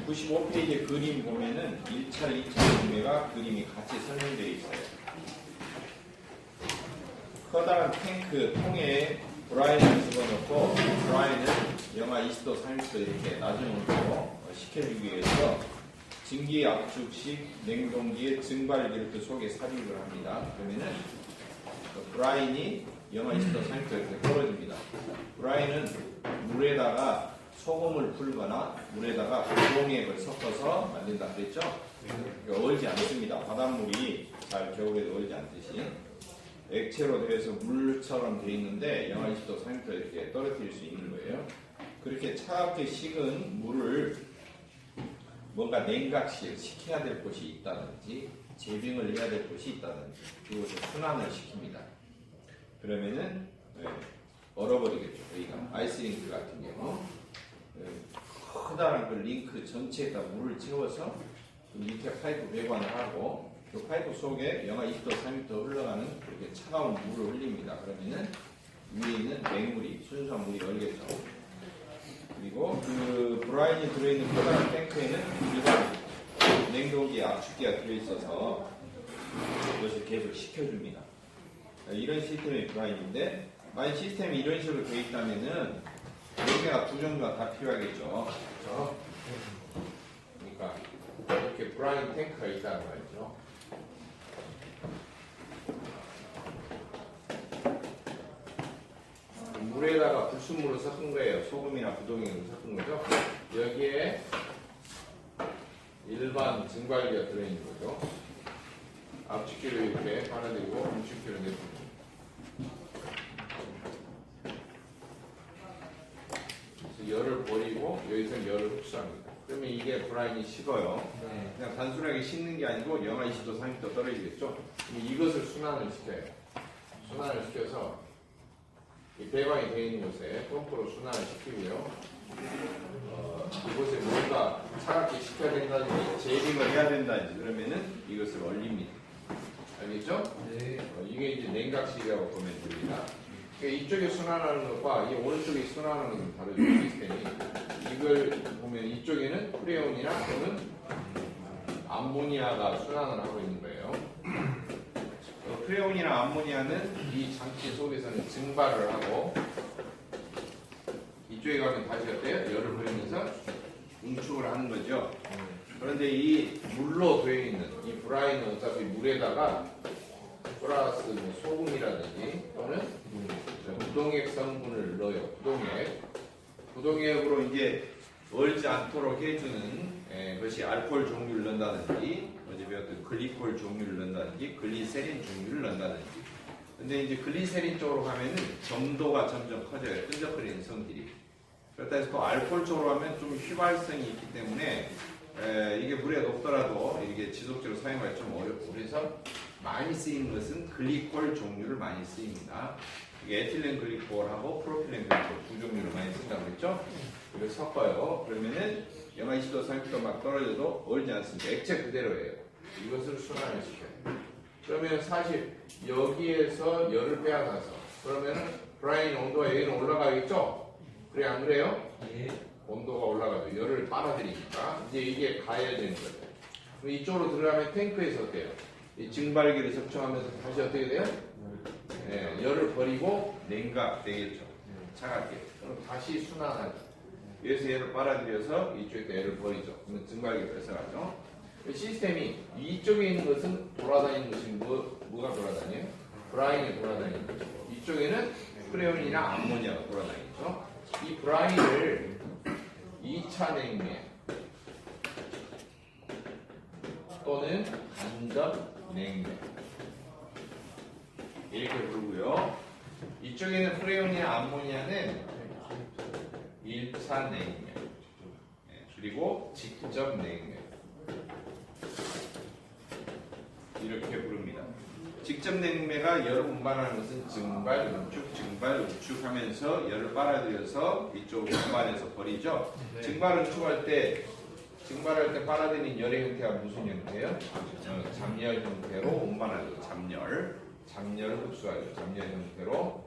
95페이지 그림 보면은 1차, 2차 용매가 그림이 같이 설명되어 있어요. 커다란 탱크 통에 브라인을 집어넣고 브라인을 영하 20도, 30도 이렇게 낮은 온도로 식혀주기 위해서 증기 압축식 냉동기에 증발기를 그 속에 삽입을 합니다. 그러면은 브라인이 영하 20도, 30도 이렇게 떨어집니다. 브라인은 물에다가 소금을 풀거나 물에다가 부동액을 섞어서 만든다 그랬죠? 얼지 않습니다. 바닷물이 잘 겨울에도 얼지 않듯이 액체로 되어서 물처럼 되어 있는데 영하 20도, 30도 이렇게 떨어뜨릴 수 있는 거예요. 그렇게 차갑게 식은 물을 뭔가 냉각시켜야 될 곳이 있다든지 제빙을 해야 될 곳이 있다든지 그것을 순환을 시킵니다. 그러면은 얼어버리겠죠. 여기가 아이스링크 같은 경우 커다란 그 링크 전체에다 물을 채워서 그 밑에 파이프 배관을 하고 그 파이프 속에 영하 20도, 30도 흘러가는 그렇게 차가운 물을 흘립니다. 그러면은 위에 있는 냉물이 순수한 물이 얼겠죠. 그리고 그 브라인이 들어있는 커다란 탱크에는 일반 냉동기 압축기가 들어있어서 그것을 계속 식혀줍니다. 이런 시스템의 브라인인데 만약 시스템이 이런 식으로 되어 있다면은 용매가 두 종류가 다 필요하겠죠. 그렇죠? 그러니까 이렇게 브라인 탱크가 있다는 말이죠. 물에다가 불순물을 섞은 거예요. 소금이나 부동액을 섞은 거죠. 여기에 일반 증발기가 들어있는 거죠. 압축기를 이렇게 빨아들이고 압축기를 내줍니다. 열을 버리고 여기서 열을 흡수합니다. 그러면 이게 브라인이 식어요. 그냥 단순하게 식는 게 아니고 영하 20도, 30도 떨어지겠죠. 이것을 순환을 시켜요. 순환을 시켜서 이 배관이 되어 있는 곳에 펌프로 순환을 시키고요. 이곳에 뭔가 차갑게 식혀야 된다든지 제빙을 해야 된다든지 그러면은 이것을 얼립니다. 알겠죠? 네. 이게 이제 냉각식이라고 보면 됩니다. 그러니까 이쪽에 순환하는 것과 이 오른쪽에 순환하는 것은 다르죠. 시스템이. 이걸 보면 이쪽에는 프레온이나 또는 암모니아가 순환을 하고 있는 거예요. 프레온이나 암모니아는 이 장치 속에서는 증발을 하고 이쪽에 가면 다시 어때요? 열을 보이면서 응축을 하는 거죠. 그런데 이 물로 되어 있는 이 브라인은 어차피 물에다가 플러스 뭐 소금이라든지 또는 부동액 성분을 넣어요. 부동액으로 이제 얼지 않도록 해주는 것이 알코올 종류를 넣는다든지 어제 배웠던 글리콜 종류를 넣는다든지 글리세린 종류를 넣는다든지. 근데 이제 글리세린 쪽으로 가면은 점도가 점점 커져요. 끈적거리는 성질이. 그렇다 해서 또 알코올 쪽으로 가면 좀 휘발성이 있기 때문에 이게 물에 녹더라도 이게 지속적으로 사용하기 좀 어렵고 그래서 많이 쓰이는 것은 글리콜 종류를 많이 쓰입니다. 이게 에틸렌 글리콜하고 프로필렌 글리콜 두 종류를 많이 쓴다고 그랬죠? 이걸 섞어요. 그러면은 영하 20도, 30도 막 떨어져도 얼지 않습니다. 액체 그대로예요. 이것을 순환을 시켜요. 그러면 사실 여기에서 열을 빼앗아서 그러면은 브라인 온도가 여기는 올라가겠죠? 그래 안 그래요? 예. 온도가 올라가죠. 열을 빨아들이니까 이제 이게 가야 되는 거예요. 그럼 이쪽으로 들어가면 탱크에서 어때요? 이 증발기를 접촉하면서 다시 어떻게 돼요? 네, 열을 버리고 냉각되겠죠. 차갑게. 그럼 다시 순환하죠. 여기서 열을 빨아들여서 이쪽에 열을 버리죠. 그러면 증발기가 뺏어가죠. 시스템이 이쪽에 있는 것은 돌아다니는 것이 뭐가 돌아다녀요? 브라인이 돌아다니는 거죠. 이쪽에는 프레온이나 암모니아가 돌아다니죠. 이 브라인을 2차 냉매 또는 간접 냉매 이렇게 부르고요. 이쪽에는 프레온이나 암모니아는 1차 냉매 그리고 직접 냉매 이렇게 부릅니다. 직접 냉매가 열을 운반하는 것은 증발, 응축 하면서 열을 빨아들여서 이쪽으로 운반해서 버리죠. 네. 증발할 때 빨아들인 열의 형태가 무슨 형태예요? 잠열 형태로 운반하죠. 잠열을 흡수하죠. 잠열 형태로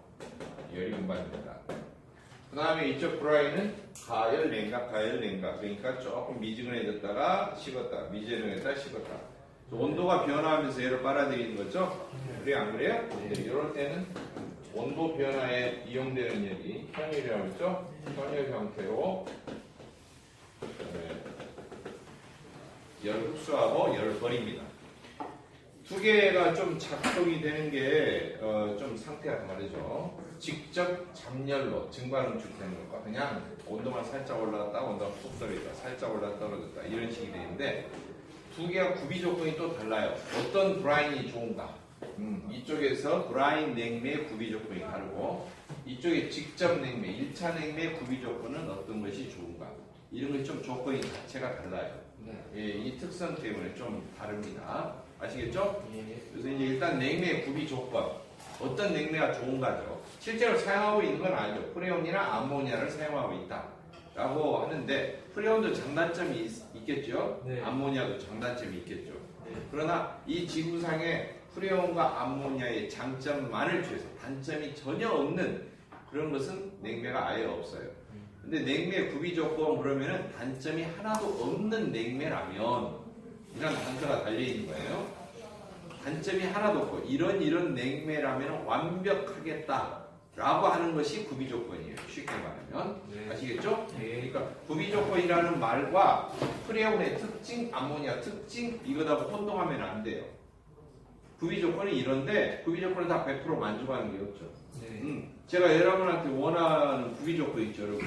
열이 운반됩니다. 그 다음에 이쪽 브라인은 가열 냉각, 가열 냉각. 그러니까 조금 미지근해졌다가 식었다, 미지근해졌다가 식었다. 온도가 변화하면서 얘를 빨아들이는 거죠? 그래, 안 그래요? 네, 이럴 때는 온도 변화에 이용되는 열이 현열이라고 했죠? 현열 형태로 열을 흡수하고 열을 버립니다. 두 개가 좀 작동이 되는 게 좀 상태가 다르죠. 직접 잠열로 증발응축되는 것과 그냥 온도만 살짝 올라갔다 온도가 푹 떨어졌다 살짝 올라갔다 떨어졌다 이런 식이 되는데 두 개가 구비 조건이 또 달라요. 어떤 브라인이 좋은가? 이쪽에서 브라인 냉매의 구비 조건이 다르고 이쪽에 직접 냉매, 1차 냉매의 구비 조건은 어떤 것이 좋은가? 이런 게 좀 조건이 자체가 달라요. 예, 이 특성 때문에 좀 다릅니다. 아시겠죠? 그래서 이제 일단 냉매의 구비 조건 어떤 냉매가 좋은가죠. 실제로 사용하고 있는 건 아니죠. 프레온이나 암모니아를 사용하고 있다 라고 하는데 프레온도 장단점이 있겠죠. 네. 암모니아도 장단점이 있겠죠. 네. 그러나 이 지구상에 프레온과 암모니아의 장점만을 취해서 단점이 전혀 없는 그런 것은 냉매가 아예 없어요. 근데 냉매 구비 조건 그러면은 단점이 하나도 없는 냉매라면 이런 단서가 달려있는 거예요. 단점이 하나도 없고 이런 냉매라면 완벽하겠다 라고 하는 것이 구비 조건이에요. 쉽게 말하면. 네. 아시겠죠? 네. 그러니까 구비 조건이라는 말과 프레온의 특징, 암모니아 특징 이거다 혼동하면 안 돼요. 구비 조건이 이런데 구비 조건을 다 100% 만족하는 게 없죠. 네. 제가 여러분한테 원하는 구비 조건 있죠, 여러분.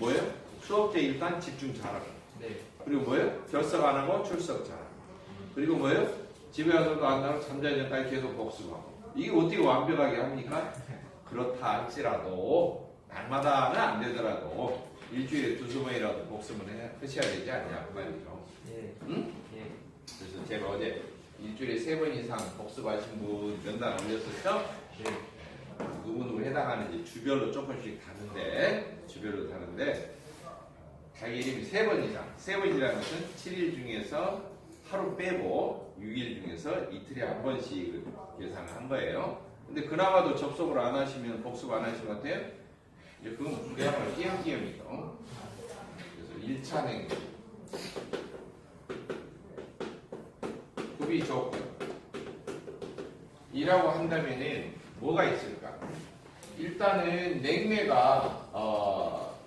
뭐예요? 수업 때 일단 집중 잘하고. 네. 그리고 뭐예요? 결석 안 하고 출석 잘하고. 그리고 뭐예요? 집에 와서도 안 하고 잠자기 전까지 계속 복습하고. 이게 어떻게 완벽하게 합니까? 그렇다 할지라도 날마다는 안 되더라도 일주일에 2-3번이라도 복습을 하셔야 되지 않냐 그 말이죠. 예. 응? 예. 그래서 제가 어제 일주일에 3번 이상 복습하신 분 명단 올렸었죠? 네. 누구누구 해당하는지 주별로 조금씩 다른데 자기 이름이 3번 이상 3번이라는 것은 7일 중에서 하루 빼고 6일 중에서 이틀에 한 번씩 계산을 한 거예요. 근데 그나마도 접속을 안 하시면 복습 안 하신 것 같아요? 이제 그건 그야말로 띄엄띄엄이죠. 그래서 1차 냉매 구비 조건 이라고 한다면은 뭐가 있을까? 일단은 냉매가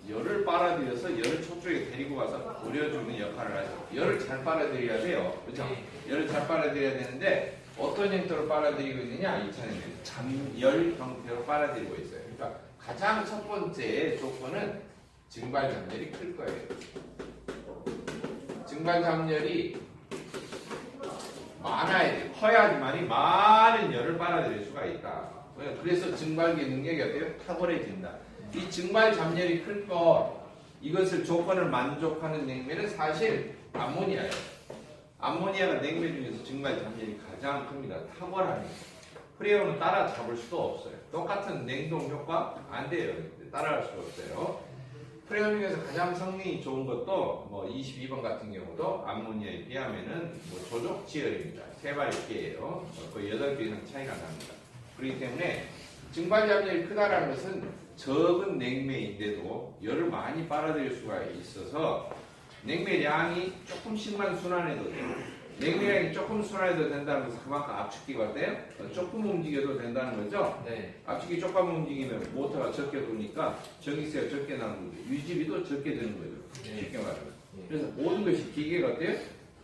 열을 빨아들여서 열을 저쪽에 데리고 가서 돌려주는 역할을 하죠. 열을 잘 빨아들여야 돼요. 그렇죠? 열을 잘 빨아들여야 되는데 어떤 형태로 빨아들이고 있느냐? 이 차는 잠열 형태로 빨아들이고 있어요. 그러니까 가장 첫 번째 조건은 증발 잠열이 클 거예요. 증발 잠열이 많아야 돼. 커야지만이 많은 열을 빨아들일 수가 있다. 그래서 증발기 능력이 어때요? 탁월해진다. 이 증발 잠열이 클 거, 이것을 조건을 만족하는 냉매는 사실 암모니아예요. 암모니아가 냉매 중에서 증발 잠열이 가장 큽니다. 탁월하니. 프레온은 따라잡을 수도 없어요. 똑같은 냉동 효과 안 돼요. 따라갈 수가 없어요. 프레온 중에서 가장 성능이 좋은 것도 뭐 22번 같은 경우도 암모니아에 비하면은 뭐 조족 지열입니다. 3발의 피예요. 거의 8배 이상 차이가 납니다. 그렇기 때문에 증발 잠열이 크다라는 것은 적은 냉매인데도 열을 많이 빨아들일 수가 있어서 냉매량이 조금씩만 순환해도 돼요. 냉매량이 조금 순환해도 된다는 것은 그만큼 압축기가 어때요? 조금 움직여도 된다는 거죠? 네. 압축기 조금 움직이면 모터가 적게 도니까 전기세가 적게 나는 거죠. 유지비도 적게 드는 거죠. 네. 쉽게 말하면. 네. 그래서 모든 것이 기계가 어때요?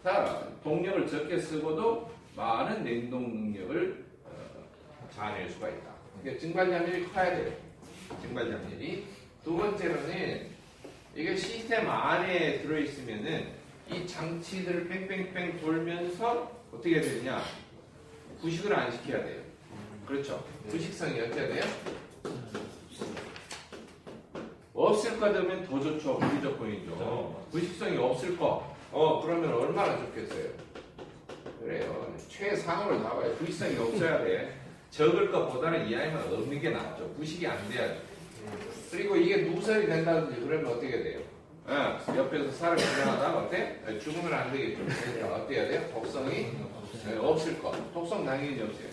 다 동력을 적게 쓰고도 많은 냉동 능력을 자아낼 수가 있다. 그러니까 증발 잠열이 커야 돼요. 증발 잠열이. 두 번째로는 이게 시스템 안에 들어있으면은 이 장치들을 뺑뺑뺑 돌면서 어떻게 해야 되느냐? 부식을 안 시켜야 돼요. 그렇죠? 부식성이 어떻게 돼요? 없을 거 되면 더 좋죠. 구비 조건이죠. 부식성이 없을 거. 그러면 얼마나 좋겠어요? 그래요. 최상으로 나와요. 부식성이 없어야 돼. 적을 것보다는 이 아이만 없는 게 낫죠. 부식이 안 돼야죠. 그리고 이게 누설이 된다든지 그러면 어떻게 돼요? 옆에서 사람이 일어나다가 어때? 죽으면 안 되겠죠. 그러니까 어떻게 해야 돼요? 독성이 없을 거. 독성 당연히 없어요.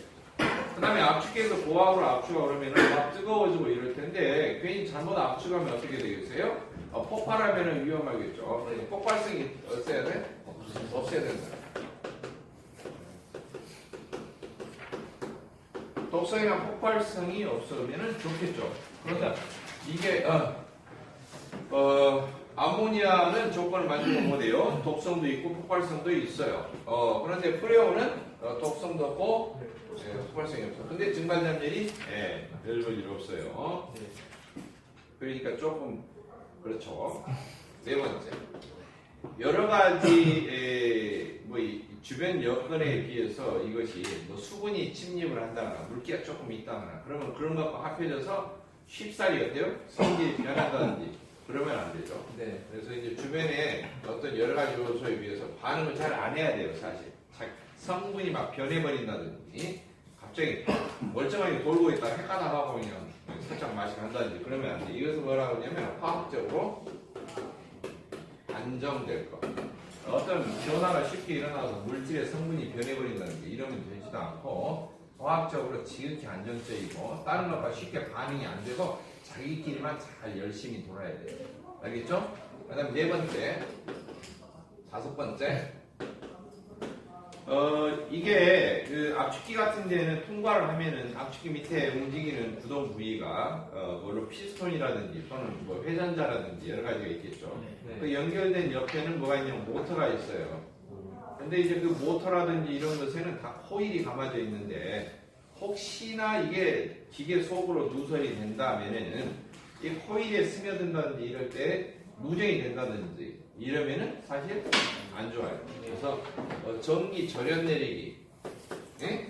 그 다음에 압축해서 고압으로 압축하고 그러면은 막 뜨거워지고 이럴 텐데 괜히 잘못 압축하면 어떻게 되겠어요? 폭발하면 위험하겠죠. 그래서 폭발성이 없애야 돼? 없애야 된다. 독성이나 폭발성이 없으면 좋겠죠. 그런데 이게 아모니아는 조건을 만족을 못해요. 독성도 있고 폭발성도 있어요. 그런데 프레온은 독성도 없고 폭발성이 없어. 근데 증발점열이 별 일 없어요. 그러니까 조금 그렇죠. 네 번째, 여러 가지 이 주변 여건에 비해서 이것이 뭐 수분이 침입을 한다거나 물기가 조금 있다거나 그러면 그런 것과 합해져서 쉽사리 어때요? 성질이 변한다든지 그러면 안 되죠. 네. 그래서 이제 주변에 어떤 여러 가지 요소에 비해서 반응을 잘 안 해야 돼요, 사실. 성분이 막 변해버린다든지 갑자기 멀쩡하게 돌고 있다가 헷갈아가고 그냥 살짝 맛이 간다든지 그러면 안 돼. 이것은 뭐라고 하냐면 화학적으로 안정될 것. 어떤 변화가 쉽게 일어나서 물질의 성분이 변해버린다든지 이러면 되지도 않고 화학적으로 지극히 안정적이고 다른 것과 쉽게 반응이 안 되고 자기끼리만 잘 열심히 돌아야 돼요. 알겠죠? 그 다음 네 번째, 다섯 번째. 이게 그 압축기 같은 데는 통과를 하면은 압축기 밑에 움직이는 구동 부위가 물론 피스톤이라든지 또는 뭐 회전자라든지 여러 가지가 있겠죠. 네. 그 연결된 옆에는 뭐가 있냐면 모터가 있어요. 근데 이제 그 모터라든지 이런 것에는 다 코일이 감아져 있는데 혹시나 이게 기계 속으로 누설이 된다면은 이 코일에 스며든다든지 이럴 때 누정이 된다든지 이러면은 사실 안 좋아요. 그래서 전기 절연 내리기, 예?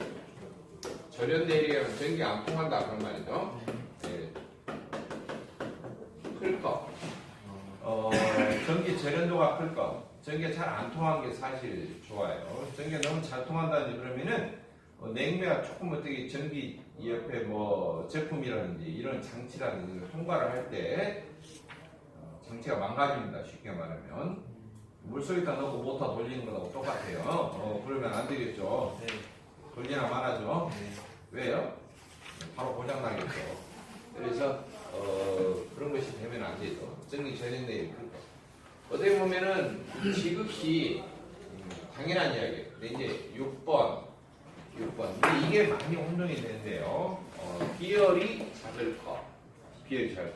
절연 내리기는 전기 안 통한다 그런 말이죠. 예. 클 거, 전기 절연도가 클 거, 전기가 잘 안 통한 게 사실 좋아요. 전기가 너무 잘 통한다든지 그러면은 냉매가 조금 어떻게 전기 옆에 뭐 제품이라든지 이런 장치라든지 통과를 할 때 장치가 망가집니다. 쉽게 말하면 물속에다 넣고 모터 돌리는 거하고 똑같아요. 그러면 안 되겠죠. 네. 돌리나 말하죠. 네. 왜요? 바로 고장 나겠죠. 그래서 그런 것이 되면 안 되죠. 전기 절연 내리기. 어떻게 보면은 지극히 당연한 이야기예요. 근데 이제 6번. 근데 이게 많이 혼동이 되는데요. 비열이 작을 거. 비열이 작을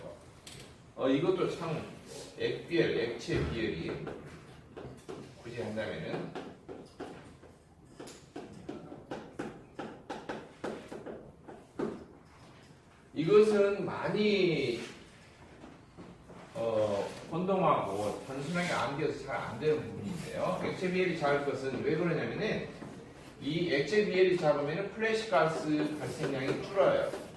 거. 이것도 참 액비열, 액체 비열이 굳이 한다면은 이것은 많이 혼동하고 단순하게 암기해서 잘 안 되는 부분인데요. 액체 비열이 작을 것은 왜 그러냐면은 이 액체 비열이 작으면 플래시 가스 발생량이 줄어요.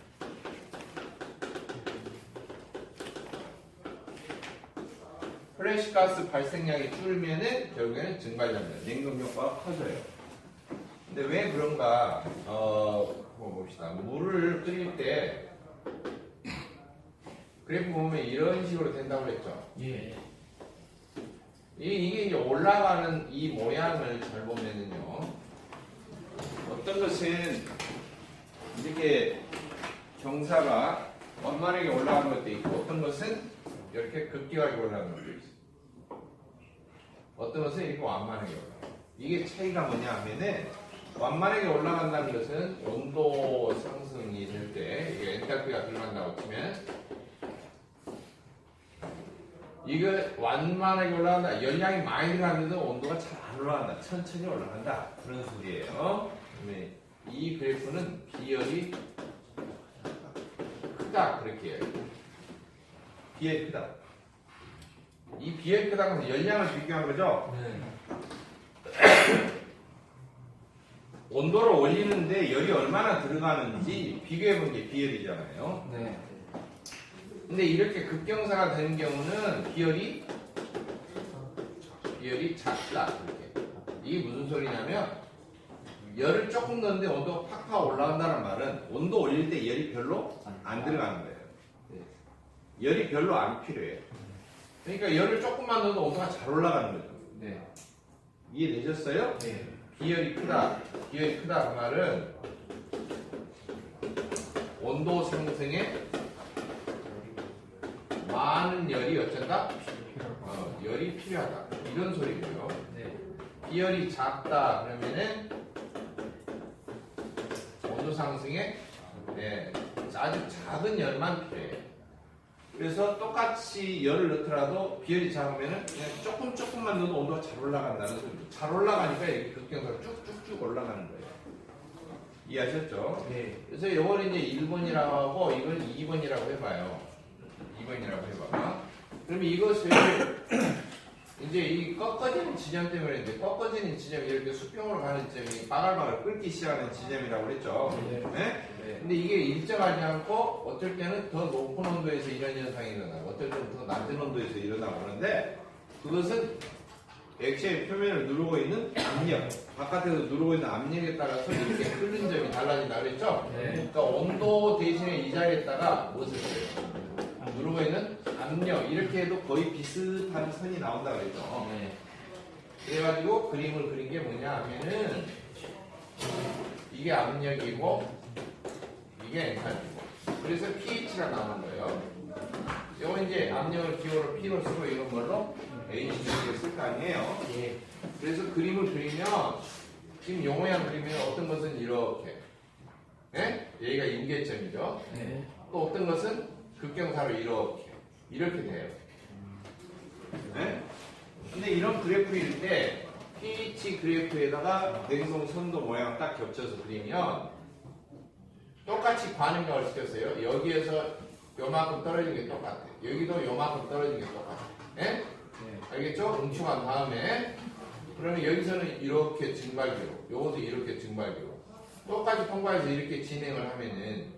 플래시 가스 발생량이 줄면은 결국에는 증발점열, 냉동 효과가 커져요. 근데 왜 그런가? 봅시다. 물을 끓일 때 그래프 보면 이런 식으로 된다고 했죠. 예. 이게 이제 올라가는 이 모양을 잘 보면은요. 어떤 것은 이렇게 경사가 원만하게 올라가는 것도 있고 어떤 것은 이렇게 급격하게 올라가는 것도 있어요. 어떤 것은 이렇게 완만하게 올라가요. 이게 차이가 뭐냐 하면은 완만하게 올라간다는 것은 온도 상승이 될 때 이게 엔탈피가 들어간다고 치면 이거 완만하게 올라간다. 열량이 많이 들어가는데도 온도가 잘 안 올라간다. 천천히 올라간다. 그런 소리예요. 이 그래프는 비열이 크다. 그렇게 해요. 비열이 크다. 이 비열이 크다는 것은 열량을 비교한 거죠? 네. 온도를 올리는데 열이 얼마나 들어가는지 비교해 본 게 비열이잖아요. 네. 근데 이렇게 급경사가 되는 경우는 비열이 작다. 이렇게. 이게 무슨 소리냐면 열을 조금 넣는데 온도가 팍팍 올라간다는 말은 온도 올릴 때 열이 별로 안 들어가는 거예요. 열이 별로 안 필요해요. 그러니까 열을 조금만 넣어도 온도가 잘 올라가는 거죠. 네. 이해되셨어요? 네. 비열이 크다. 비열이 크다 그 말은 온도 상승에 많은 열이 어쩐다? 열이 필요하다. 이런 소리고요. 네. 비열이 작다 그러면은 온도 상승에 아주 작은 열만 필요해요. 그래서 똑같이 열을 넣더라도 비열이 작으면은 그냥 조금만 넣어도 온도가 잘 올라간다는 소리죠. 잘 올라가니까 이렇게 극경사로 쭉쭉쭉 올라가는 거예요. 이해하셨죠? 네. 그래서 이걸 이제 1번이라고 하고 이걸 2번이라고 해봐요. 2번이라고 해봐. 그러면 이것을 이제 이 꺾어지는 지점 때문에 이제 꺾어지는 지점이 이렇게 수평으로 가는 지점이 바글바글 끓기 시작하는 지점이라고 그랬죠. 네. 네? 네. 근데 이게 일정하지 않고 어떨 때는 더 높은 온도에서 이런 현상이 일어나고 어떨 때는 더 낮은 온도에서 일어나고 그러는데 그것은 액체의 표면을 누르고 있는 압력, 바깥에서 누르고 있는 압력에 따라서 이렇게 끓는 점이 달라진다 그랬죠? 네. 그러니까 온도 대신에 이 자리에다가 무엇을 써요? 누르고 있는 압력 이렇게 해도 거의 비슷한 선이 나온다 그랬죠. 네. 그래가지고 그림을 그린 게 뭐냐 하면은 이게 압력이고 이게 엔탈피고 그래서 pH가 나오는 거예요. 이거 이제 압력을 기호로 P로 쓰고 이런 걸로 H를 쓸 거 아니에요. 예. 그래서 그림을 그리면 지금 요 모양 그리면 어떤 것은 이렇게 여기가 임계점이죠. 네. 또 어떤 것은 극경사로 이렇게 돼요. 근데 이런 그래프일 때 pH 그래프에다가 냉동 선도 모양 딱 겹쳐서 그리면 똑같이 반응력을 시켰어요. 여기에서 요만큼 떨어진 게 똑같아요. 여기도 요만큼 떨어진 게 똑같아요. 네. 알겠죠? 응축한 다음에 그러면 여기서는 이렇게 증발기로 요것도 이렇게 증발기로 똑같이 통과해서 이렇게 진행을 하면은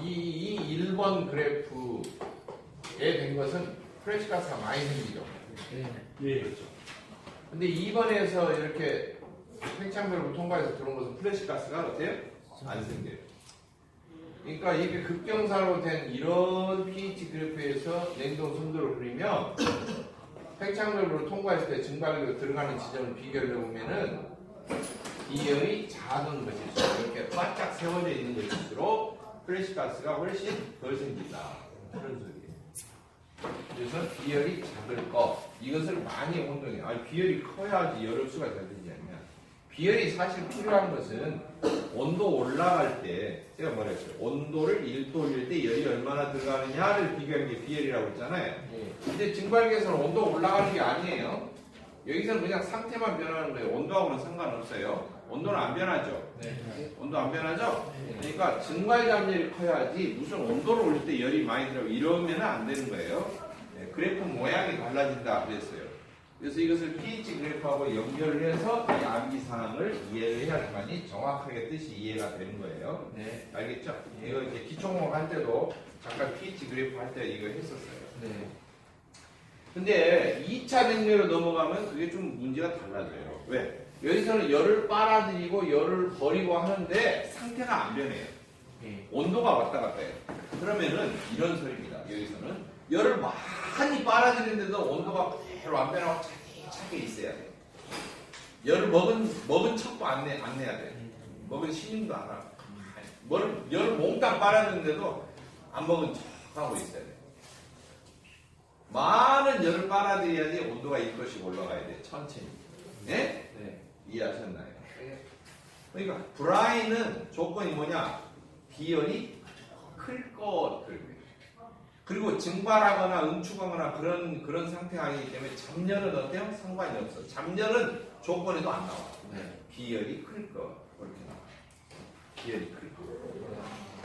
이 1번 그래프에 된 것은 프레시가스가 많이 생기죠. 네. 예, 그렇죠. 근데 2번에서 이렇게 팽창별로 통과해서 들어온 것은 프레시가스가 어때요? 안 생겨요. 그러니까 이게 극경사로 된 이런 pH 그래프에서 냉동 순도를 그리면 팽창별로 통과했을 때 증발기로 들어가는 지점을 비교를 해보면은 이 열이 작은 것일수록 이렇게 바짝 세워져 있는 것일수록 프레시가스가 훨씬 덜 생긴다. 그런 소리예요. 그래서 비열이 작을 것 이것을 많이 혼동해. 비열이 커야지 열흡수가 잘 되지 않냐. 비열이 사실 필요한 것은 온도 올라갈 때 제가 뭐라 했어요? 온도를 1도 올릴 때 열이 얼마나 들어가느냐를 비교하는 게 비열이라고 했잖아요. 근데 증발기에서는 온도 올라가는 게 아니에요. 여기서는 그냥 상태만 변하는 거예요. 온도하고는 상관없어요. 온도는 안 변하죠. 네. 온도 안 변하죠? 그러니까 증발 잠열이 커야지 무슨 온도를 올릴 때 열이 많이 들어가고 이러면 안 되는 거예요. 그래프 모양이 달라진다 그랬어요. 그래서 이것을 pH 그래프하고 연결을 해서 이 암기사항을 이해를 해야지만이 정확하게 뜻이 이해가 되는 거예요. 네. 알겠죠? 이거 이제 기초공학 할 때도 잠깐 pH 그래프 할 때 이거 했었어요. 네. 근데 2차 냉매로 넘어가면 그게 좀 문제가 달라져요. 왜? 여기서는 열을 빨아들이고 열을 버리고 하는데 상태가 안 변해요. 네. 온도가 왔다 갔다 해요. 그러면은 이런 소리입니다. 여기서는 열을 많이 빨아들이는데도 온도가 그대로 안 변하고 차게 있어야 돼요. 열을 먹은 척도 안 내야 돼요. 먹은 신임도 안 하고. 열을 몽땅 빨아들이는데도 안 먹은 척 하고 있어야 돼요. 많은 열을 빨아들여야지 온도가 1도씩 올라가야 돼요. 천천히. 네? 네. 이해하셨나요? 그러니까 브라이는 조건이 뭐냐? 비열이 클 것. 그리고 증발하거나 응축하거나 그런 상태가 아니기 때문에 잡열은 어때요? 상관이 없어. 잡열은 조건에도 안 나와. 네. 비열이 클 것. 이렇게 나와. 비열이 클 것.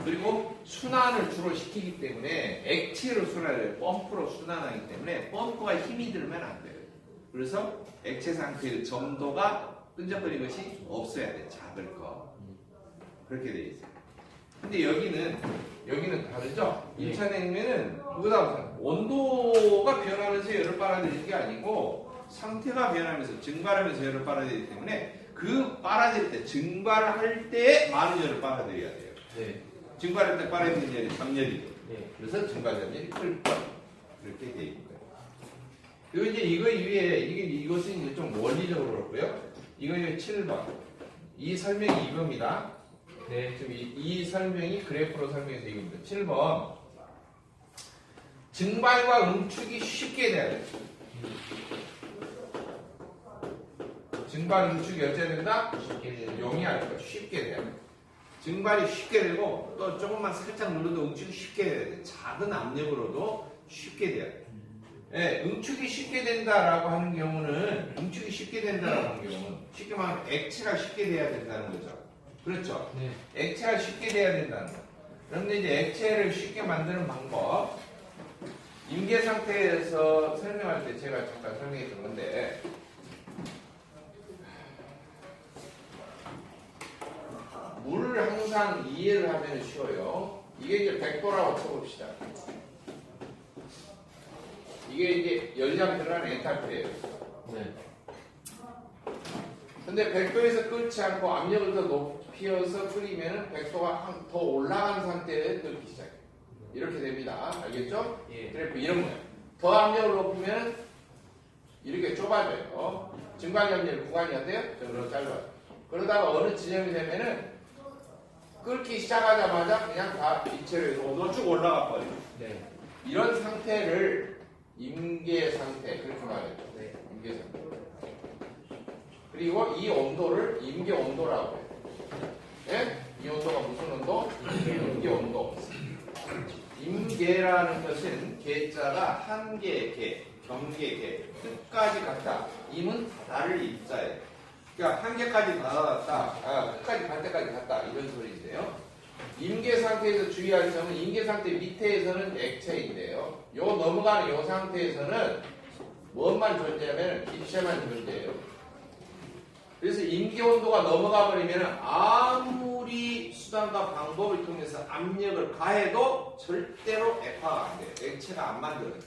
그리고 순환을 주로 시키기 때문에 액체로 순환을 펌프로 순환하기 때문에 펌프가 힘이 들면 안 돼요. 그래서 액체 상태의 점도가 끈적거리는 것이 없어야 돼. 작을 거. 그렇게 돼 있어요. 근데 여기는 다르죠? 1차 냉매는 그거다 온도가 변하면서 열을 빨아들이는 게 아니고 상태가 변하면서 증발하면서 열을 빨아들이기 때문에 그 빨아들일 때 증발할 때 많은 열을 빨아들여야 돼요. 네. 증발할 때 빨아들이는 열이 잡열이죠. 네. 그래서 증발 잡열이 클 것. 이렇게 돼 있는 거예요. 그리고 이제 이거 위에 이것은 이제 좀 원리적으로 그렇고요. 이거 이제 7번. 이 설명이 이겁니다. 네. 지금 이 설명이 그래프로 설명해서 이겁니다. 7번. 증발과 응축이 쉽게 돼야 돼. 증발, 응축이 어찌 된다? 용이할 거 쉽게 돼야 돼. 증발이 쉽게 되고 또 조금만 살짝 눌러도 응축이 쉽게 돼야 돼. 작은 압력으로도 쉽게 돼야 돼. 예, 응축이 쉽게 된다라고 하는 경우는 응축이 쉽게 된다라고 하는 경우는 쉽게 말하면 액체가 쉽게 돼야 된다는 거죠. 그렇죠? 네. 액체가 쉽게 돼야 된다는 거. 그런데 이제 액체를 쉽게 만드는 방법 임계 상태에서 설명할 때 제가 잠깐 설명했던 건데 물을 항상 이해를 하면 쉬워요. 이게 이제 100도라고 쳐봅시다. 이게 이제 열량 들어간 엔탈피예요. 네. 근데 100도에서 끊지 않고 압력을 더 높여서 끓이면 100도가 더 올라간 상태에 끓기 시작해요. 이렇게 됩니다. 알겠죠? 예. 그래프 이런 거예요. 더 압력을 높이면 이렇게 좁아져요. 증발염력 구간이 어때요? 저로 짧아요. 그러다가 어느 지점이 되면은 끓기 시작하자마자 그냥 다 이체로 온도가 쭉 올라가 버려요. 네. 이런 상태를 임계 상태 그렇게 말해요. 네. 임계 상태. 그리고 이 온도를 임계 온도라고 해요. 예? 이 온도가 무슨 온도? 임계 온도. 임계라는 것은 계자가 한계 계, 경계 계, 끝까지 갔다. 임은 다를 입자예요. 그러니까 한계까지 다다랐다. 끝까지 갈 때까지 갔다. 이런 소리인데요. 임계 상태에서 주의할 점은 임계 상태 밑에에서는 액체인데요. 요 넘어가는 요 상태에서는 무엇만 존재하면 입체만 존재해요. 그래서 임계 온도가 넘어가 버리면 아무리 수단과 방법을 통해서 압력을 가해도 절대로 액화가 안 돼요. 액체가 안 만들어요.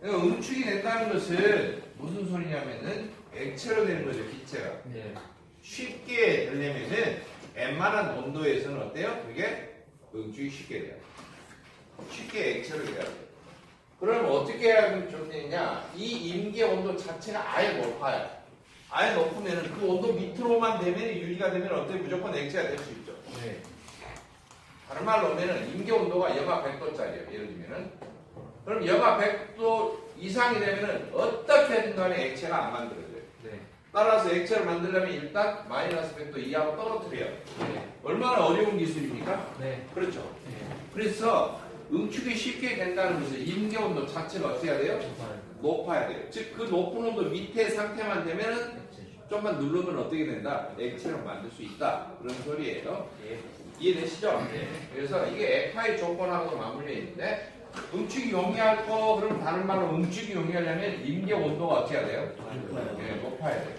그러니까 응축이 된다는 것은 무슨 소리냐면은 액체로 되는 거죠, 기체가. 네. 쉽게 되려면은 웬만한 온도에서는 어때요? 그게 응축이 쉽게 돼요. 쉽게 액체로 돼야 돼요. 그럼 어떻게 하면 좋느냐? 이 임계 온도 자체가 아예 높아요. 아예 높으면 그 온도 밑으로만 되면 유지가 되면 어때? 무조건 액체가 될 수 있죠. 네. 다른 말로 하면은 임계 온도가 영하 100도짜리예요. 예를 들면은 그럼 영하 100도 이상이 되면은 어떻게든 간에 액체가 안 만들어져요. 네. 따라서 액체를 만들려면 일단 마이너스 100도 이하로 떨어뜨려요. 네. 얼마나 어려운 기술입니까? 네. 그렇죠. 네. 그래서 응축이 쉽게 된다는 것은 임계 온도 자체가 어떻게 해야 돼요? 정말 높아야 돼요. 즉 그 높은 온도 밑에 상태만 되면은 액체죠. 좀만 누르면 어떻게 된다? 액체를 만들 수 있다. 그런 소리예요. 예. 이해되시죠? 네. 그래서 이게 액화의 조건하고 맞물려 있는데 응축이 용이할 거 그럼 다른 말로 응축이 용이하려면 임계 온도가 어떻게 해야 돼요? 네, 높아야 돼요.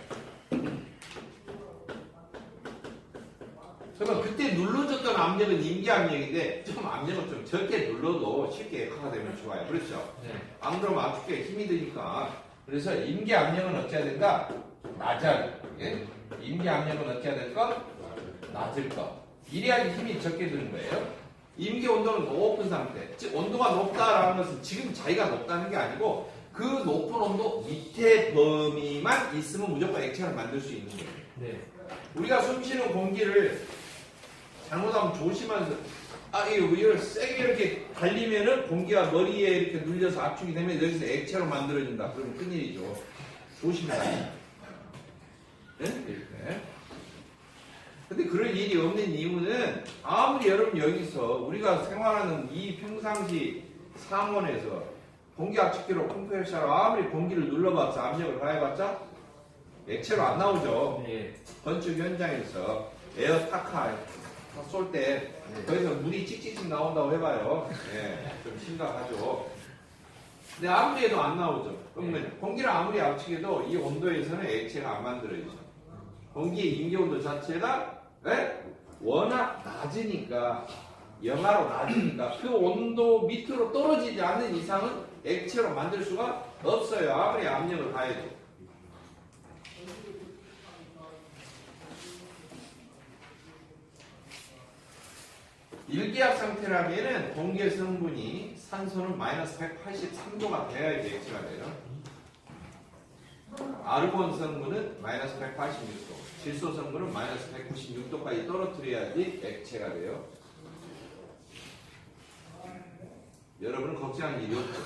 그러면 그때 눌러줬던 압력은 임계 압력인데 좀 압력을 좀 적게 눌러도 쉽게 액화가 되면 좋아요. 그렇죠? 네. 안 그러면 압축에 힘이 드니까. 그래서 임계 압력은 어찌해야 된다? 낮아야 돼. 예? 임계 압력은 어찌해야 될까? 낮을 거. 이래야지 힘이 적게 드는 거예요. 임계 온도는 높은 상태. 즉 온도가 높다라는 것은 지금 자기가 높다는 게 아니고 그 높은 온도 밑에 범위만 있으면 무조건 액체를 만들 수 있는 거예요. 네. 우리가 숨쉬는 공기를 잘못하면 조심하면서 이거 위를 세게 이렇게 달리면은 공기가 머리에 이렇게 눌려서 압축이 되면 여기서 액체로 만들어진다. 그러면 큰일이죠. 조심해야 돼. 네? 이렇게. 근데 그럴 일이 없는 이유는 아무리 여러분 여기서 우리가 생활하는 이 평상시 상온에서 공기 압축기로 컴프레셔로 아무리 공기를 눌러봤자 압력을 가해봤자 액체로 안 나오죠. 네. 건축 현장에서 에어 타카 쏠 때 거기서 물이 찍찍찍 나온다고 해봐요. 예, 좀 심각하죠. 근데 아무리 해도 안 나오죠. 그러면 공기를 아무리 압축해도 이 온도에서는 액체가 안 만들어지죠. 공기의 임계 온도 자체가 워낙 낮으니까 영하로 낮으니까 그 온도 밑으로 떨어지지 않는 이상은 액체로 만들 수가 없어요. 아무리 압력을 가해도. 일기압 상태라면은 공기의 성분이 산소는 마이너스 183도가 돼야지 액체가 돼요. 아르곤 성분은 마이너스 186도, 질소 성분은 마이너스 196도까지 떨어뜨려야지 액체가 돼요. 여러분은 걱정할 일이 없죠.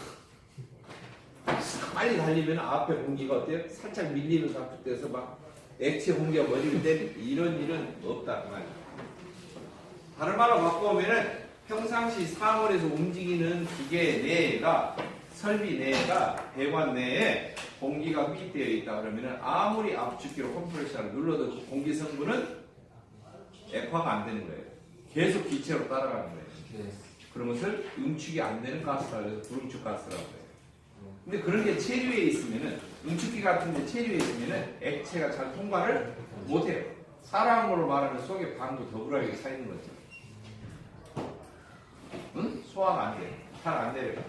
빨리 달리면 앞에 공기가 어때요? 살짝 밀리는 상태에서 막 액체 공기가 머리를 때리는 이런 일은 없다 그 말이에요. 다른 말로 바꿔보면은 평상시 사물에서 움직이는 기계 내가 설비 내가 배관 내에 공기가 흡입되어 있다 그러면은 아무리 압축기로 컴프레셔를 눌러도 그 공기 성분은 액화가 안 되는 거예요. 계속 기체로 따라가는 거예요. 네. 그런 것을 응축이 안 되는 가스라 그래서 불응축 가스라고 해요. 근데 그런 게 체류에 있으면은 응축기 같은 데 체류에 있으면은 액체가 잘 통과를 못 해요. 사람으로 말하면 속에 방도 더부라게 차 있는 거죠. 응? 소화가 안 돼. 잘 안 내려가.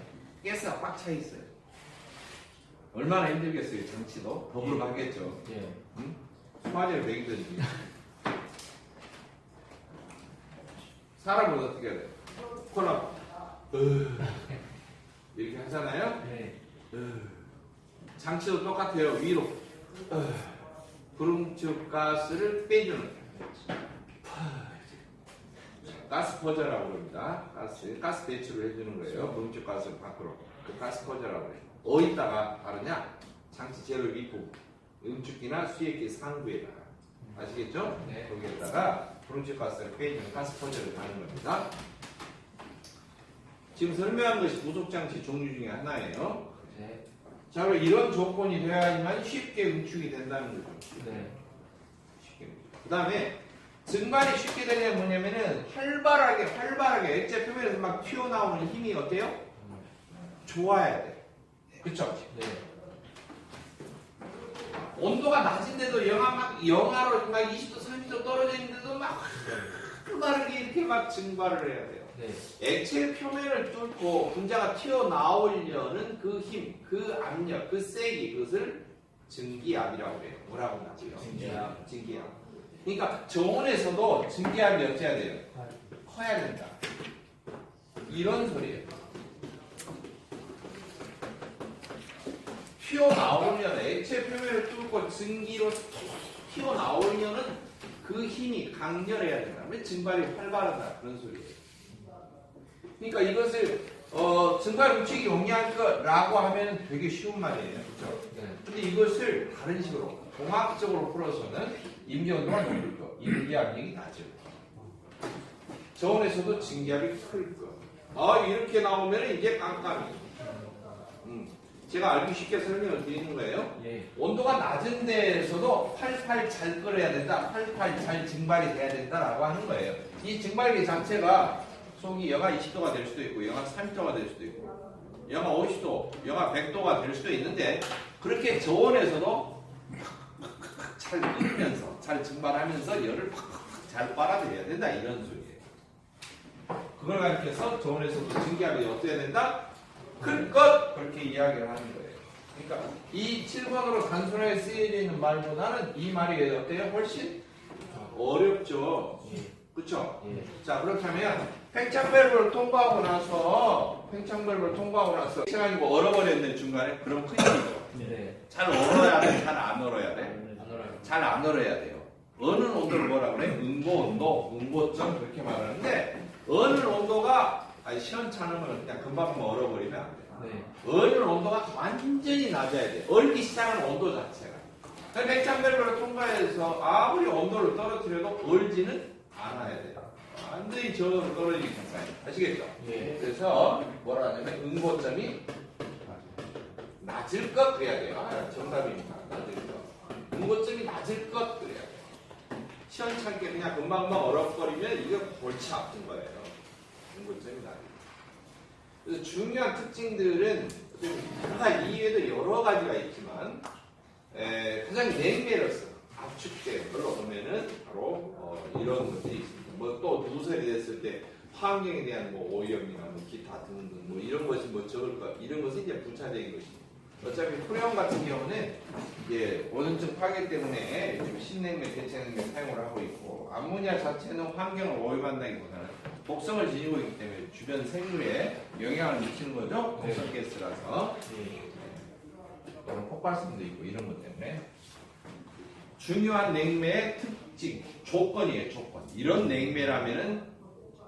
가스가 꽉 차 있어요. 얼마나 힘들겠어요. 장치도 더부룩하겠죠. 예. 응? 소화제를 먹이든지. 사람은 어떻게 해야 돼? 콜라 이렇게 하잖아요. 네. 장치도 똑같아요. 위로 불응축 가스를 빼주는 가스 퍼져라고 합니다. 가스 배출을 해주는 거예요. 불응축 가스를 밖으로 그 가스 퍼져라고 해요. 어디다가 바르냐? 장치 제로 윗부분 응축기나 수액기 상부에다가 아시겠죠? 네. 거기에다가 불응축 가스를 빼주는 가스 퍼져를 하는 겁니다. 지금 설명한 것이 부속장치 종류 중에 하나예요. 네. 자, 그럼 이런 조건이 되어야지만 쉽게 응축이 된다는 거죠. 네. 그 다음에 증발이 쉽게 되냐면 뭐냐면은 활발하게 액체 표면에서 막 튀어나오는 힘이 어때요? 좋아야 돼. 그쵸? 네. 온도가 낮은데도 영하로 막 20도, 30도 떨어져 있는데도 막 활발하게 이렇게 막 증발을 해야 돼요. 네. 액체 표면을 뚫고 분자가 튀어나오려는 그 힘, 그 압력, 그 세기, 그것을 증기압이라고 해요. 뭐라고 나고요? 증기압. 증기압. 그러니까 저온에서도 증기압이 어째야 돼요? 커야 된다. 이런 소리예요. 튀어나오려는 액체 표면을 뚫고 증기로 튀어나오려는 그 힘이 강렬해야 된다. 왜 증발이 활발하다 그런 소리예요. 그러니까 이것을 증발 응축이 용이할 거라고 하면 되게 쉬운 말이에요. 그렇죠? 네. 근데 이것을 다른 식으로 공학적으로 풀어서는 임계온도가 높을 거, 임계압력이 낮을 거. 저온에서도 증기압이 클 거. 이렇게 나오면 이제 깜깜이. 제가 알기 쉽게 설명을 드리는 거예요. 예. 온도가 낮은 데에서도 팔팔 잘 끓여야 된다, 팔팔 잘 증발이 돼야 된다라고 하는 거예요. 이 증발기 자체가 속이 영하 20도가 될 수도 있고, 영하 30도가 될 수도 있고, 영하 50도, 영하 100도가 될 수도 있는데, 그렇게 저온에서도 잘 끓으면서, 잘 증발하면서 열을 팍팍 잘 빨아들여야 된다, 이런 소리예요. 그걸 가리켜서 저온에서도 증기압이 어때야 된다? 클 것! 그렇게 이야기를 하는 거예요. 그러니까 이 7번으로 단순하게 쓰여져 있는 말보다는 이 말이 어때요? 훨씬 어렵죠. 그쵸? 예. 자, 그렇다면 팽창밸브를 통과하고 나서 시간이 뭐 얼어버렸네 중간에? 그럼 큰일이죠. 네. 잘 얼어야 돼? 잘 안 얼어야 돼? 안 알아요. 잘 안 얼어야 돼요. 어느 온도를 뭐라 그래? 응고온도, 응고점 그렇게 말하는데 어느 온도가 시원찮으면 그냥 금방 얼어버리면 안 돼요. 네. 어느 온도가 완전히 낮아야 돼요. 얼기 시작하는 온도 자체가. 팽창밸브를 통과해서 아무리 온도를 떨어뜨려도 얼지는 않아야 돼요. 완전히 저온으로 떨어지기 전까지. 아시겠죠? 예. 그래서 뭐라 하냐면 응고점이 낮을 것 그래야 돼요. 정답입니다. 낮을 것. 응고점이 낮을 것 그래야 돼요. 시원찮게 그냥 금방금방 얼어버리면 이게 골치 아픈 거예요. 응고점이 낮을 것. 그래서 중요한 특징들은 이외에도 여러 가지가 있지만 가장 냉매로서 압축된 걸로 보면은 바로 이런 것들이 있습니다. 뭐 또 누설이 됐을 때 환경에 대한 뭐 오염이나 뭐 기타 등등 뭐 이런 것이 뭐 적을 것 이런 것은 이제 부차적인 것입니다. 어차피 프레온 같은 경우는 이제 오존층 파괴 때문에 요즘 신냉매, 대체냉매 사용을 하고 있고 암모니아 자체는 환경을 오염한다기보다는 독성을 지니고 있기 때문에 주변 생물에 영향을 미치는 거죠. 독성 가스라서 예. 또는 폭발성도 있고 이런 것 때문에 중요한 냉매의 특징, 조건이에요, 조건. 이런 냉매라면은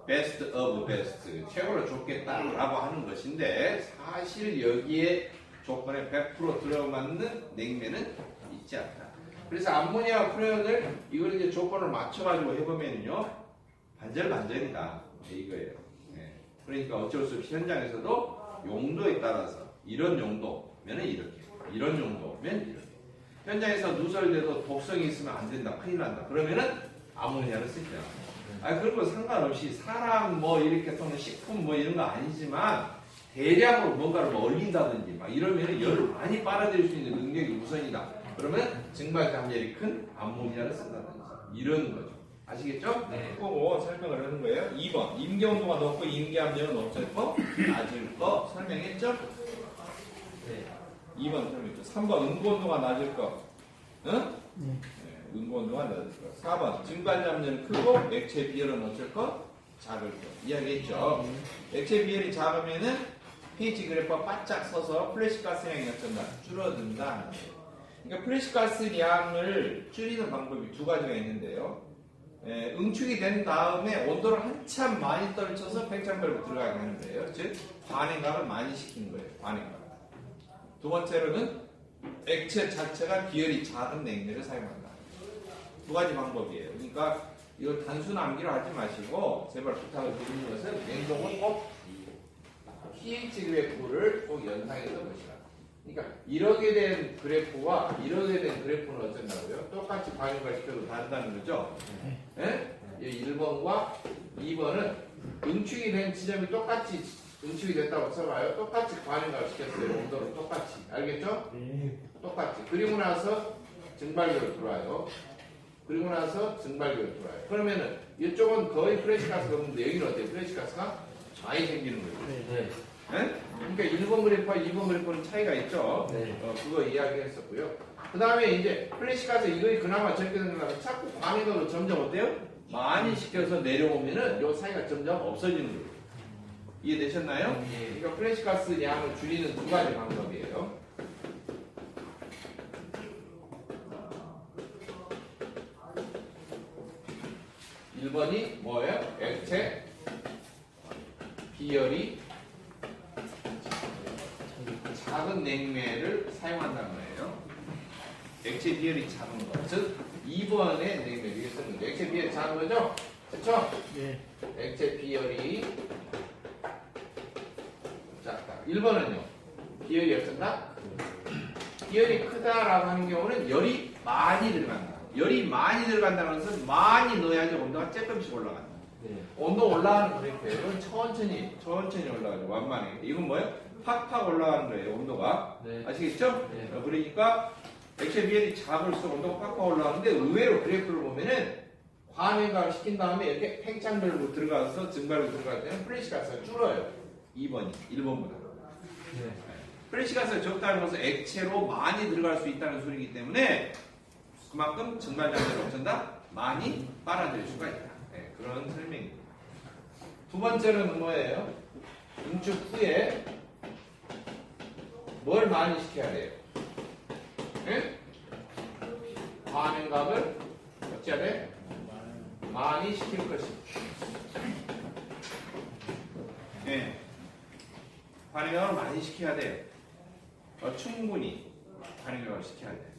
best of best, 최고로 좋겠다라고 하는 것인데 사실 여기에 조건에 100% 들어맞는 냉매는 있지 않다. 그래서 암모니아 프레온을 이걸 이제 조건을 맞춰가지고 해보면요 반절반절이다 이거예요. 네. 그러니까 어쩔 수 없이 현장에서도 용도에 따라서 이런 용도면은 이렇게, 이런 용도면 이렇게. 현장에서 누설돼도 독성이 있으면 안 된다, 큰일 난다. 그러면은 아모니아를 쓰죠. 그런 거 상관없이 사람 뭐 이렇게 또는 식품 뭐 이런 거 아니지만 대량으로 뭔가를 뭐 얼린다든지 막 이러면은 열을 많이 빨아들일 수 있는 능력이 우선이다. 그러면 증발 담열이 큰 암모니아를 쓴다든지 이런 거죠. 아시겠죠? 네. 그거 설명을 하는 거예요. 2번 임계 온도가 높고 임계 압력은 어쩔 거? 낮을 거 설명했죠? 네. 2번 설명했죠. 3번 응고 온도가 낮을 거. 응? 네. 응고 온도가 낮을 거. 4번 증발 압력은 크고 액체 비열은 어쩔 거? 작을 거. 이야기했죠. 액체 비열이 작으면은 pH 그래프가 바짝 서서 플래시가스량이 어쩐다? 줄어든다. 그러니까 플래시가스 양을 줄이는 방법이 두 가지가 있는데요. 응축이 된 다음에 온도를 한참 많이 떨쳐서 팽창별로 들어가게 하는 거예요. 즉 반응감을 많이 시키는 거예요. 반응감. 두 번째로는 액체 자체가 비열이 작은 냉매를 사용한다. 두 가지 방법이에요. 그러니까 이거 단순 암기로 하지 마시고 제발 부탁을 드리는 것은 냉동은 꼭 pH 그래프를 꼭 연상해서 보시라. 그러니까 이렇게 된 그래프와 이렇게 된 그래프는 어쩐다고요? 똑같이 반응을 시켜도 다르다는 거죠? 네? 1번과 2번은 응축이 된 지점이 똑같이 응축이 됐다고 써봐요. 똑같이 반응을 시켰어요. 온도를 똑같이. 알겠죠? 똑같이. 그리고 나서 증발기로 들어와요. 그리고 나서 증발기로 들어와요. 그러면은 이쪽은 거의 프레시가스가 없는데 여기는 어때요? 프레시가스가 많이 생기는 거예요. 네. 네? 그러니까 1번 그래프와 2번 그래프는 차이가 있죠. 네. 그거 이야기했었고요. 그 다음에 이제 플래시가스 이거에 그나마 적게 된다면 자꾸 반응으로 점점 어때요? 많이 시켜서 내려오면은 요 사이가 점점 없어지는 거예요. 이해되셨나요? 그러니까 플래시가스 양을 줄이는 두 가지 방법이에요. (1번이) 뭐예요? 액체 비열이 작은 냉매를 사용한다는 거예요. 액체 비열이 작은 거. 즉 2번의 냉매 위에 쓰는 거죠. 액체 비열이 작은 거죠? 그렇죠? 네. 액체 비열이 작다. 1번은요. 비열이 어쩐다? 비열이 크다라고 하는 경우는 열이 많이 들어간다. 열이 많이 들어간다는 것은 많이 넣어야지 온도가 조금씩 올라간다. 네. 온도 올라가는 그래프예요. 이건 천천히 올라가죠. 완만해. 이건 뭐예요? 팍팍 올라가는 거예요. 온도가. 네. 아시겠죠? 네. 그러니까 액체 비열이 작을수록 온도가 팍팍 올라가는데 의외로 그래프를 보면은 과냉각을 시킨 다음에 이렇게 팽창별로 들어가서 증발로 들어갈 때는 플래시가스가 줄어요. 2번이 1번보다. 네. 플래시가스가 적다는 것은 액체로 많이 들어갈 수 있다는 소리이기 때문에 그만큼 증발량을 어쩐다? 많이 빨아들일 수가 있다. 네, 그런 설명입니다. 두 번째로는 뭐예요? 응축 후에 뭘 많이 시켜야 돼요? 네? 반응값을 어찌해야 돼? 많이 시킬 것이다. 네. 반응값을 많이 시켜야 돼요. 충분히 반응값을 시켜야 돼요.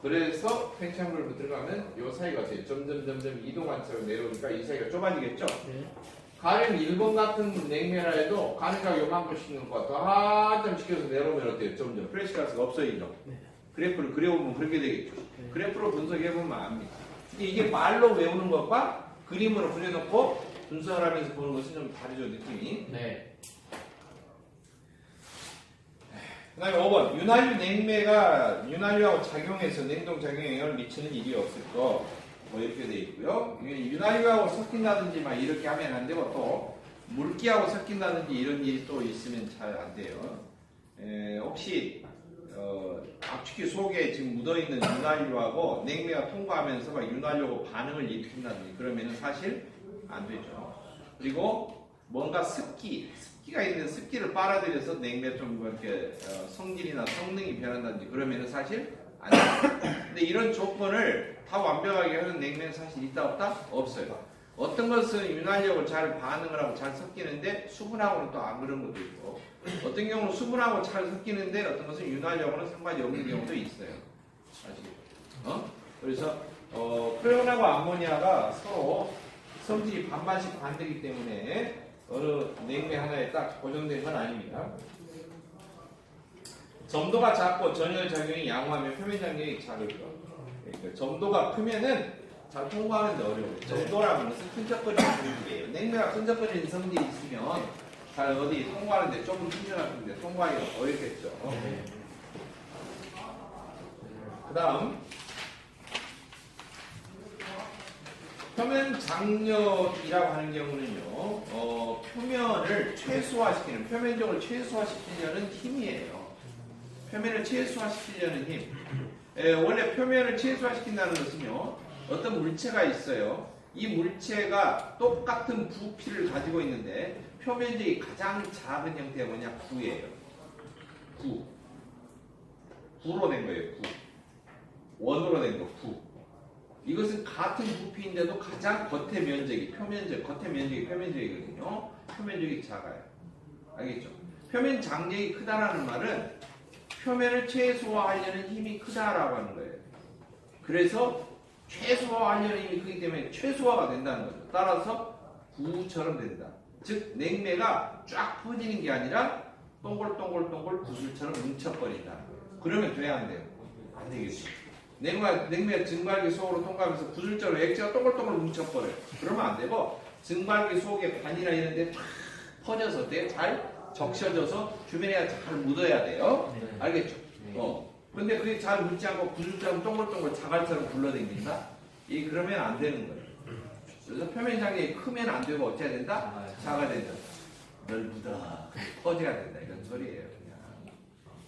그래서 팽창별로 들어가면 이 사이가 어때요? 점점 이동관처럼 내려오니까 이 사이가 좁아지겠죠? 네. 가령 1번 같은 냉매라 해도 가능하게 요만큼 시키는 것과 더 한참 시켜서 내려오면 어때요? 점점 플래시가스가 없어지죠? 네. 그래프를 그려보면 그렇게 되겠죠? 네. 그래프로 분석해보면 압니다. 이게 말로 외우는 것과 그림으로 그려놓고 분석을 하면서 보는 것은 좀 다르죠, 느낌이. 네. 그 다음에 5번 윤활유 냉매가 윤활유하고 작용해서 냉동 작용에 영향을 미치는 일이 없을 거. 뭐 이렇게 돼 있고요. 윤활유하고 섞인다든지 막 이렇게 하면 안 되고 또 물기하고 섞인다든지 이런 일이 또 있으면 잘 안 돼요. 혹시 압축기 속에 지금 묻어있는 윤활유하고 냉매가 통과하면서 막 윤활유하고 반응을 일으킨다든지 그러면 사실 안 되죠. 그리고 뭔가 습기가 있는 습기를 빨아들여서 냉매 좀 이렇게 성질이나 성능이 변한다든지 그러면 사실 안 돼요. 근데 이런 조건을 다 완벽하게 하는 냉면은 사실 있다 없다? 없어요. 어떤 것은 윤활력을 잘 반응을 하고 잘 섞이는데 수분하고는 또 안 그런 것도 있고, 어떤 경우는 수분하고 잘 섞이는데 어떤 것은 윤활력으로는 상관이 없는 경우도 있어요. 아시겠죠? 그래서 프레온하고 암모니아가 서로 성질이 반반씩 반대이기 때문에 어느 냉매 하나에 딱 고정된 건 아닙니다. 점도가 작고 전열 작용이 양호하면 표면 장력이 작을 거. 그러니까 점도가 크면은 잘 통과하는데 어려워요. 점도라는 것은 끈적거리는 성질이에요. 냉매가 끈적거리는 성질이 있으면 잘 어디 통과하는데 조금 힘들었는데 통과하기가 어렵겠죠. 그 다음 표면 장력이라고 하는 경우는요, 표면을 최소화시키는, 표면적을 최소화시키려는 힘이에요. 표면을 최소화시키려는 힘. 원래 표면을 최소화시킨다는 것은요, 어떤 물체가 있어요. 이 물체가 똑같은 부피를 가지고 있는데 표면적이 가장 작은 형태가 뭐냐? 구예요. 구. 구로 된 거예요. 구. 원으로 된 거. 구. 이것은 같은 부피인데도 가장 겉의 면적이 겉의 면적이 표면적이거든요. 표면적이 작아요. 알겠죠? 표면 장력이 크다라는 말은 표면을 최소화하려는 힘이 크다라고 하는 거예요. 그래서 최소화하려는 힘이 크기 때문에 최소화가 된다는 거죠. 따라서 구처럼 된다. 즉 냉매가 쫙 퍼지는 게 아니라 동글동글동글 구슬처럼 뭉쳐버린다. 그러면 돼야 안 돼요? 안 되겠죠. 냉매가 증발기 속으로 통과하면서 구슬처럼 액체가 동글동글 뭉쳐버려요. 그러면 안 되고 증발기 속에 관이나 이런 데 쫙 퍼져서 잘 적셔져서 주변에 잘 묻어야 돼요. 알겠죠? 근데 그게 잘 묻지 않고 구슬처럼 동글동글 자갈처럼 굴러다닌다? 그러면 안 되는 거예요. 그래서 표면 장력이 크면 안 되고 어째야 된다? 작아야 된다. 넓다. 퍼져야 된다. 이런 소리예요. 그냥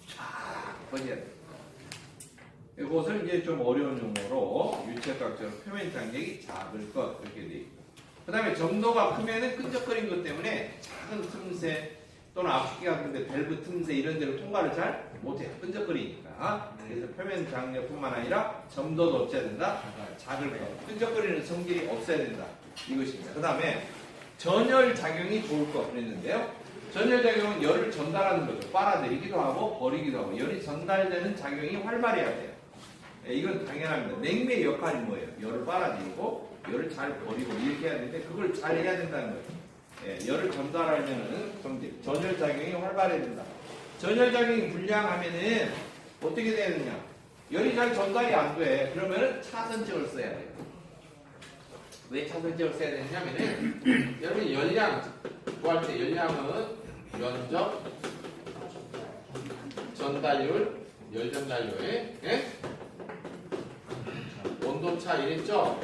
쫙 퍼져야 된다. 이것을 이제 좀 어려운 용어로 유체각처럼 표면 장력이 작을 것 이렇게 돼 있고, 그 다음에 점도가 크면은 끈적거린 것 때문에 작은 틈새 또는 압축기가 그런데 밸브 틈새 이런 데로 통과를 잘 못해요. 끈적거리니까. 그래서 표면 장력뿐만 아니라 점도도 없애야 된다. 작을 것. 끈적거리는 성질이 없어야 된다. 이것입니다. 그 다음에 전열 작용이 좋을 것 그랬는데요. 전열 작용은 열을 전달하는 거죠. 빨아들이기도 하고 버리기도 하고 열이 전달되는 작용이 활발해야 돼요. 이건 당연합니다. 냉매의 역할이 뭐예요? 열을 빨아들이고 열을 잘 버리고 이렇게 해야 되는데 그걸 잘 해야 된다는 거예요. 열을 전달하려는 성질, 전열작용이 활발해야 된다. 전열작용이 불량하면은 어떻게 돼야 되냐? 열이 잘 전달이 안 돼. 그러면은 차선책을 써야 돼요. 왜 차선책을 써야 되냐면은 여러분 열량 구할 때 열량은 면적, 전달률, 열 전달률에 온도차 이랬죠?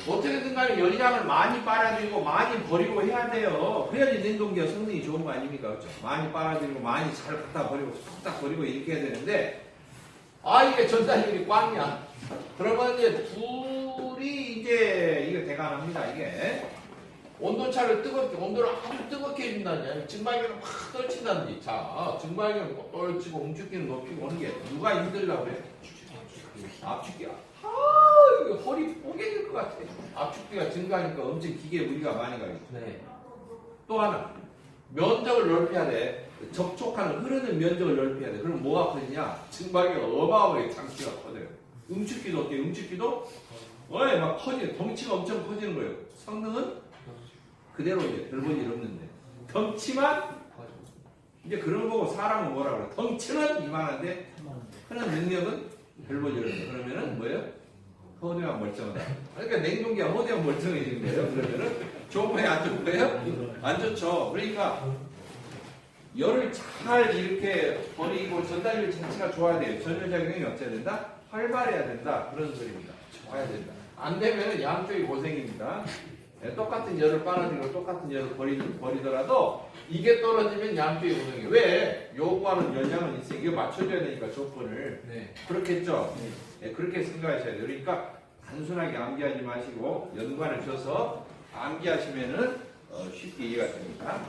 어떻게든 간에 열량을 많이 빨아들이고 많이 버리고 해야 돼요. 그래야지 냉동기가 성능이 좋은 거 아닙니까? 그렇죠? 많이 빨아들이고 많이 잘 갖다 버리고 싹 버리고 이렇게 해야 되는데 이게 전달률이 꽝이야. 그러면 이제 불이 이게 대간합니다. 이게 온도차를 온도를 아주 뜨겁게 해준다냐. 증발기를 확 떨친다든지. 자, 증발기는 떨치고 움직이는 높이고 오는 게 누가 힘들다고 그래? 압축기야. 이거 허리 뽀개질 것 같아. 압축기가 증가하니까 엄청 기계에 무리가 많이 가겠죠. 네. 또 하나, 면적을 넓혀야 돼. 접촉하는 흐르는 면적을 넓혀야 돼. 그럼 뭐가 커지냐? 증발기가 어마어마하게 장치가 커져요. 움축기도 어때요? 움축기도 막 커지는, 덩치가 엄청 커지는 거예요. 성능은 그대로 이제 별 볼 일 없는데. 덩치만 이제 그런 거고 사람은 뭐라 그래? 덩치는 이만한데 하는 능력은 별 볼 일 없는데. 그러면은 뭐예요? 허대만 멀쩡하다. 그러니까 냉동기가 허대만 멀쩡해지는 거예요. 그러면은 좋은 거예요? 안 좋은 거예요? 안 좋죠. 그러니까 열을 잘 이렇게 버리고 전달률 자체가 좋아야 돼요. 전열작용이 어째야 된다? 활발해야 된다. 그런 소리입니다. 좋아야 된다. 안 되면은 양쪽이 고생입니다. 똑같은 열을 빨아들이고 똑같은 열을 버리더라도 이게 떨어지면 양쪽이 고생이에요. 왜? 요구하는 열량은 있으니까 이거 맞춰줘야 되니까 조건을. 네. 그렇겠죠? 네, 그렇게 생각하셔야 돼요. 그러니까 단순하게 암기하지 마시고 연관을 줘서 암기하시면은 쉽게 이해가 됩니다.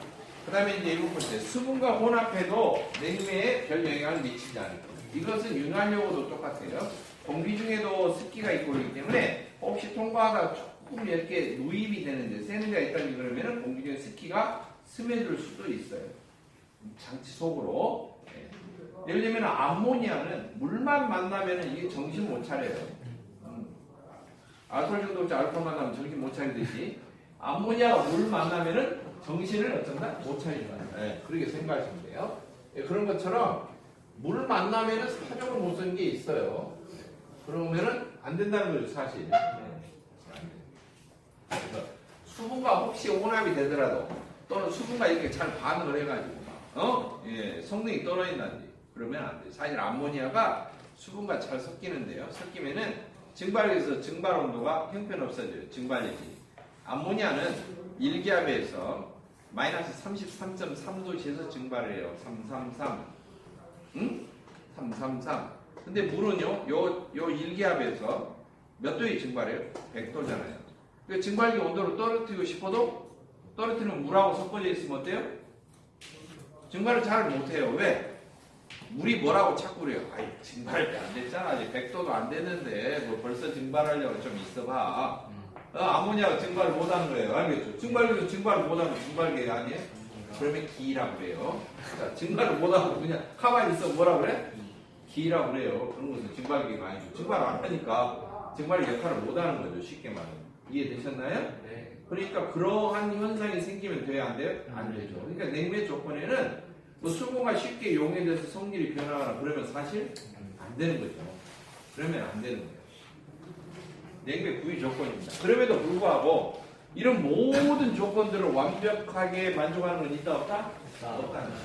그 다음에 이제 7번째, 수분과 혼합해도 냉매에 별 영향을 미치지 않을 것. 이것은 윤활유하고도 똑같아요. 공기 중에도 습기가 있고 그렇기 때문에 혹시 통과하다 조금 이렇게 누입이 되는데 세는가 있다니 그러면은 공기 중에 습기가 스며들 수도 있어요. 장치 속으로. 네. 예를 들면 암모니아는 물만 만나면은 이게 정신 못 차려요. 알코올 정도 없이 알코올 만나면 정신 못 차리듯이 암모니아가 물 만나면은 정신을 어쩐다? 못 차리죠. 네. 그렇게 생각하시면 돼요. 네. 그런 것처럼 물 만나면은 사족을 못 쓰는 게 있어요. 그러면은 안 된다는 거죠, 사실. 네. 그래서 수분과 혹시 혼합이 되더라도 또는 수분과 이렇게 잘 반응을 해가지고 예, 성능이 떨어진다든지 그러면 안 돼요. 사실 암모니아가 수분과 잘 섞이는데요. 섞이면은 증발에서 증발 온도가 형편없어져요. 증발력이. 암모니아는 1기압에서 마이너스 33.3도씨에서 증발을 해요. 333. 응? 333. 근데 물은요, 요 1기압에서 몇 도에 증발해요? 100도잖아요. 그 증발기 온도를 떨어뜨리고 싶어도 떨어뜨리는 물하고 섞어져 있으면 어때요? 증발을 잘 못해요. 왜? 물이 뭐라고 자꾸 그래요? 아이, 증발할 때 안 됐잖아. 아직 100도도 안 됐는데 뭐 벌써 증발하려고 좀 있어봐. 아모니아가 증발을 못하는 거예요. 알겠죠? 증발기도 증발을 못하면 증발기 아니에요? 그러면 기라고 그래요. 그러니까 증발을 못하고 그냥 가만히 있어 뭐라 그래? 기라고 그래요. 그런 것은 증발기가 아니고 증발을 안 하니까 증발의 역할을 못하는 거죠. 쉽게 말하면. 이해되셨나요? 네. 그러니까 그러한 현상이 생기면 돼요? 안 돼요? 안 되죠. 그러니까 냉매 조건에는 뭐 수분과 쉽게 용해돼서 성질이 변하거나 그러면 사실 안 되는 거죠. 그러면 안 되는 거예요. 냉매 구의 조건입니다. 그럼에도 불구하고 이런 모든 조건들을 완벽하게 만족하는 건 있다 없다? 없다는 거죠.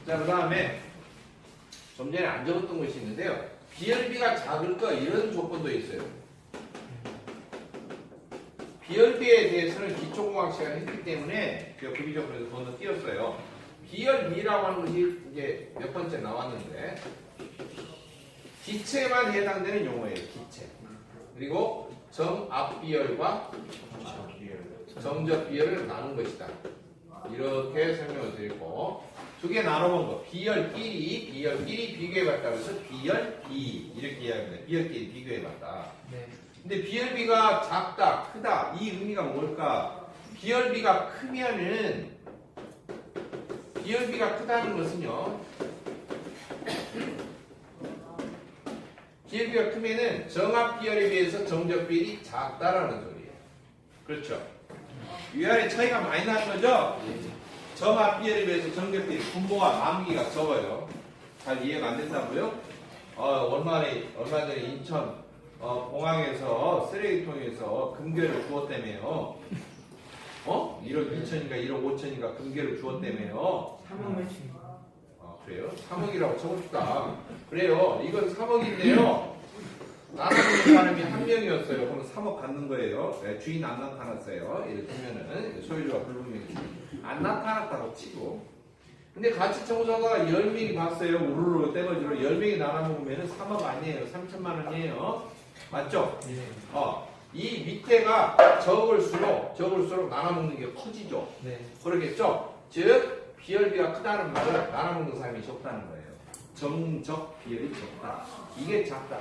자, 그 다음에 좀 전에 안 적었던 것이 있는데요. 비열비가 작을 거 이런 조건도 있어요. 비열비에 대해서는 기초공학 시간을 했기 때문에 제가 구비적으로 건너뛰었어요. 비열비라고 하는 것이 이제 몇 번째 나왔는데 기체만 해당되는 용어예요. 기체. 그리고 정압비열과 정적비열을 나눈 것이다. 이렇게 설명을 드리고 두 개 나눠본 거. 비열끼리 비교해봤다. 그래서 비열비 이렇게 이야기합니다. 비열끼리 비교해봤다. 네. 근데 비열비가 작다, 크다 이 의미가 뭘까? 비열비가 크면은 비열비가 크다는 것은요. 비열비가 크면은 정압 비열에 비해서 정적 비열이 작다라는 소리예요. 그렇죠? 위아래 차이가 많이 나는 거죠? 정압 비열에 비해서 정적 비열 분모와 암기가 적어요. 잘 이해가 안 된다고요? 얼마 전에 인천 공항에서 쓰레기통에서 금괴를 주었다며요. 1억 2천인가 1억 5천인가 금괴를 주었다며요. 3억 그래요? 3억이라고 적읍시다. 그래요. 이건 3억인데요. 나눠주는 사람이 한 명이었어요. 그럼 3억 갖는 거예요. 네, 주인 안 나타났어요. 이렇게 되면은 소유주가 불분명히 안 나타났다고 치고. 근데 같이 청소하다가 10명이 봤어요. 우르르 떼거지로 10명이 나눠먹으면 3억 아니에요. 3천만 원이에요. 맞죠? 네. 이 밑에가 적을수록 나눠먹는 게 커지죠. 네. 그러겠죠? 즉 비열비가 크다는 말은 나눠먹는 사람이 적다는 거예요. 정적 비열이 적다. 이게 작다.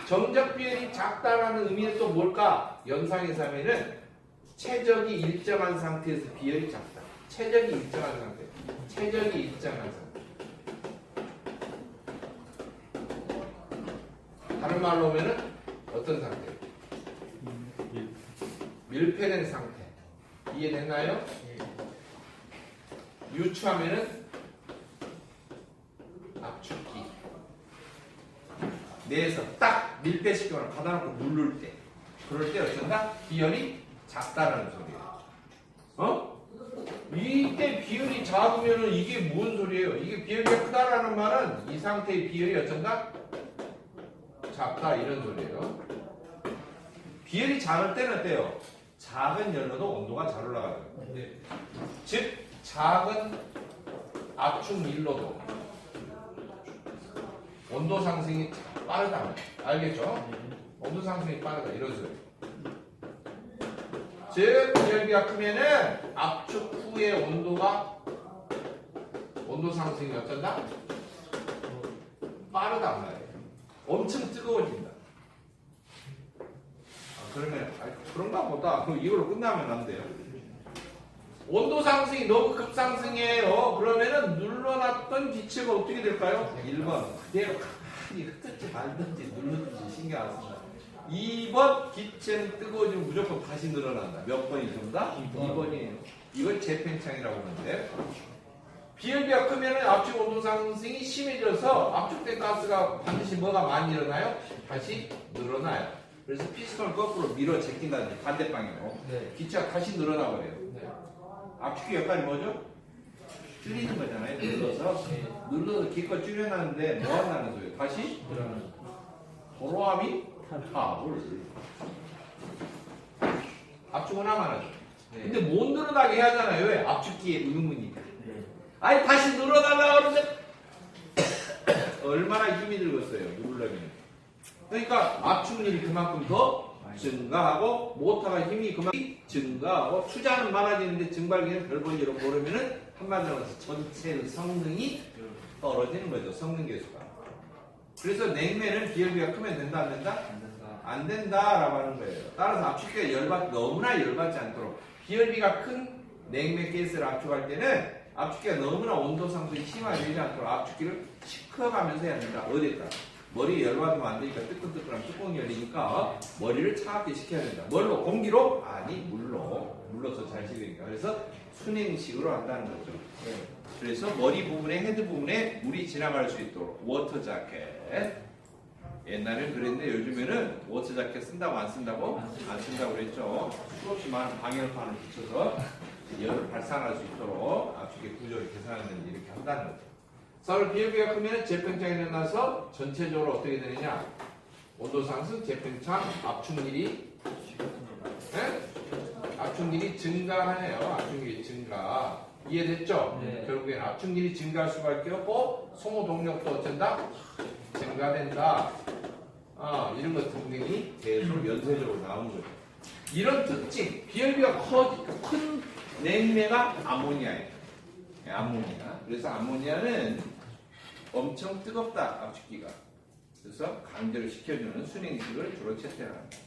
정적 비열이 작다라는 의미는 또 뭘까? 연상에서 하면은 최적이 일정한 상태에서 비열이 작다. 최적이 일정한 상태. 최적이 일정한 상태. 다른 말로 하면은 어떤 상태? 밀폐된 상태. 이해됐나요? 유추하면은 압축기. 뇌에서 딱 밀폐시키거나 받아놓고 누를 때. 그럴 때 어쩐다? 비열이 작다라는 소리예요. 이때 비열이 작으면은 이게 무슨 소리예요? 이게 비열이 크다라는 말은 이 상태의 비열이 어쩐다? 작다 이런 소리예요. 비열이 작을 때는 어때요? 작은 열로도 온도가 잘 올라가요. 네. 즉 작은 압축 밀로도 온도 상승이 빠르다. 알겠죠? 온도 상승이 빠르다 이런 소리. 즉 비열비가 크면은 압축 후의 온도 상승이 어쩐다? 빠르단 말이에요. 엄청 뜨거워진다. 그러면 그런가 보다. 이걸로 끝나면 안 돼요. 온도 상승이 너무 급상승이에요. 그러면은 눌러놨던 기체가 어떻게 될까요? 1번 그대로 가만히 흩든지 말든지 누르든지 신경 안 씁니다. 2번 기체는 뜨거워지면 무조건 다시 늘어난다. 몇 번이 정답? 2번이에요. 이걸 재팽창이라고 하는데 비열비가 크면은 압축 온도 상승이 심해져서 압축된 가스가 반드시 뭐가 많이 일어나요? 다시 늘어나요. 그래서 피스톤을 거꾸로 밀어 제낀다든지 반대 방향으로 기체가 다시 늘어나 버려요. 압축기 역할이 뭐죠? 줄이는 거잖아요. 눌러서 기껏 줄여놨는데 뭐 한다는 소리예요? 다시 도로함이 탑을 압축은 하면 하죠. 근데 못 늘어나게 해야 하잖아요. 왜? 압축기의 의무니까. 아니 다시 늘어나려고 그러는데 얼마나 힘이 들겠어요. 누르려면. 그러니까 압축률이 그만큼 더 증가하고 모터가 힘이 그만큼 증가하고 투자는 많아지는데 증발기는 별 볼 일 없고 그러면은 한마디로 해서 전체의 성능이 떨어지는 거죠. 성능 계수가. 그래서 냉매는 비열비가 크면 된다 안 된다? 안 된다라고 하는 거예요. 따라서 압축기가 너무나 열받지 않도록 비열비가 큰 냉매 가스를 압축할 때는 압축기가 너무나 온도 상승이 심하게 되지 않도록 압축기를 시커가면서 해야 된다. 어디다? 머리에 열받으면 안 되니까 뜨끈뜨끈한 뚜껑이 열리니까 머리를 차갑게 시켜야 된다. 뭘로? 공기로? 아니 물로. 물로서 잘 식으니까. 그래서 순행식으로 한다는 거죠. 그래서 머리 부분에 헤드 부분에 물이 지나갈 수 있도록 워터 자켓. 옛날엔 그랬는데 요즘에는 워터 자켓 쓴다고 안 쓴다고? 안 쓴다고 그랬죠. 수없이 많은 방열판을 붙여서 열을 발산할 수 있도록 압축의 구조를 계산하는 이렇게 한다는 거죠. 서울 비열비가 크면 재팽창이 일어나서 전체적으로 어떻게 되느냐? 온도 상승, 재팽창, 압축률이 압축률이 증가하네요. 압축률이 증가. 이해됐죠? 결국엔 압축률이 증가할 수밖에 없고 소모 동력도 어쩐다? 증가된다. 이런 것 등등이 계속 연쇄적으로 나오는 거죠. 이런 특징, 비열비가 큰 냉매가 아모니아예요. 아모니아. 그래서 아모니아는 엄청 뜨겁다, 압축기가. 그래서 강제로 식혀주는 순행식을 주로 채택합니다.